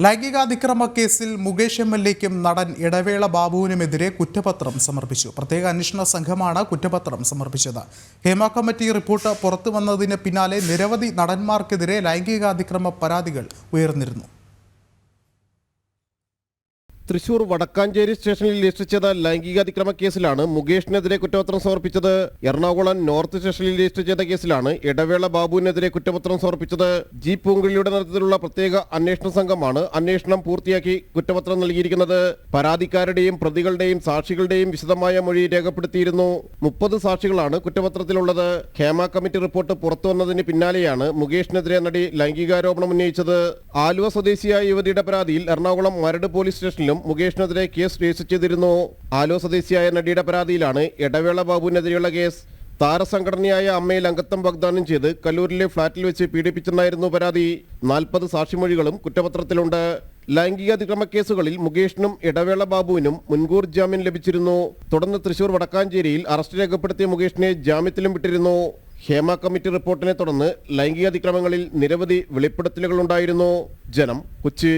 ലൈംഗികാതിക്രമ കേസിൽ മുകേഷ് എം.എൽ.എക്കും നടൻ ഇടവേള ബാബുവിനുമെതിരെ കുറ്റപത്രം സമർപ്പിച്ചു. പ്രത്യേക അന്വേഷണ സംഘമാണ് കുറ്റപത്രം സമർപ്പിച്ചത്. ഹേമ കമ്മിറ്റി റിപ്പോർട്ട് പുറത്തുവന്നതിന് പിന്നാലെ നിരവധി നടന്മാർക്കെതിരെ ലൈംഗികാതിക്രമ പരാതികൾ ഉയർന്നിരുന്നു. തൃശൂർ വടക്കാഞ്ചേരി സ്റ്റേഷനിൽ രജിസ്റ്റർ ചെയ്ത ലൈംഗികാതിക്രമ കേസിലാണ് മുകേഷിനെതിരെ കുറ്റപത്രം സമർപ്പിച്ചത്. എറണാകുളം നോർത്ത് സ്റ്റേഷനിൽ രജിസ്റ്റർ ചെയ്ത കേസിലാണ് ഇടവേള ബാബുവിനെതിരെ കുറ്റപത്രം സമർപ്പിച്ചത്. ജി പൂങ്കുഴിയുടെ നേതൃത്വത്തിലുള്ള പ്രത്യേക അന്വേഷണ സംഘമാണ് അന്വേഷണം പൂർത്തിയാക്കി കുറ്റപത്രം നൽകിയിരിക്കുന്നത്. പരാതിക്കാരുടെയും പ്രതികളുടെയും സാക്ഷികളുടെയും വിശദമായ മൊഴി രേഖപ്പെടുത്തിയിരുന്നു. 30 സാക്ഷികളാണ് കുറ്റപത്രത്തിലുള്ളത്. ഹേമ കമ്മിറ്റി റിപ്പോർട്ട് പുറത്തുവന്നതിന് പിന്നാലെയാണ് മുകേഷിനെതിരെ നടി ലൈംഗികാരോപണം ഉന്നയിച്ചത്. ആലുവ സ്വദേശിയായ യുവതിയുടെ പരാതിയിൽ എറണാകുളം മരട് പോലീസ് സ്റ്റേഷനിലും മുകേഷിനെതിരെ കേസ് രജിസ്റ്റർ ചെയ്തിരുന്നു. ആലുവ സ്വദേശിയായ നടിയുടെ പരാതിയിലാണ് ഇടവേള ബാബുവിനെതിരെയുള്ള കേസ്. താരസംഘടനയായ അമ്മയിൽ അംഗത്വം വാഗ്ദാനം ചെയ്ത് കല്ലൂരിലെ ഫ്ളാറ്റിൽ വെച്ച് പീഡിപ്പിച്ചെന്നായിരുന്നു പരാതി. 40 സാക്ഷിമൊഴികളും കുറ്റപത്രത്തിലുണ്ട്. ലൈംഗികാതിക്രമ കേസുകളിൽ മുകേഷിനും ഇടവേള ബാബുവിനും മുൻകൂർ ജാമ്യം ലഭിച്ചിരുന്നു. തുടർന്ന് തൃശൂർ വടക്കാഞ്ചേരിയിൽ അറസ്റ്റ് രേഖപ്പെടുത്തിയ മുകേഷിനെ ജാമ്യത്തിലും വിട്ടിരുന്നു. ഹേമ കമ്മിറ്റി റിപ്പോർട്ടിനെ തുടർന്ന് ലൈംഗികാതിക്രമങ്ങളിൽ നിരവധി വെളിപ്പെടുത്തലുകളുണ്ടായിരുന്നു. ജനം, കൊച്ചി.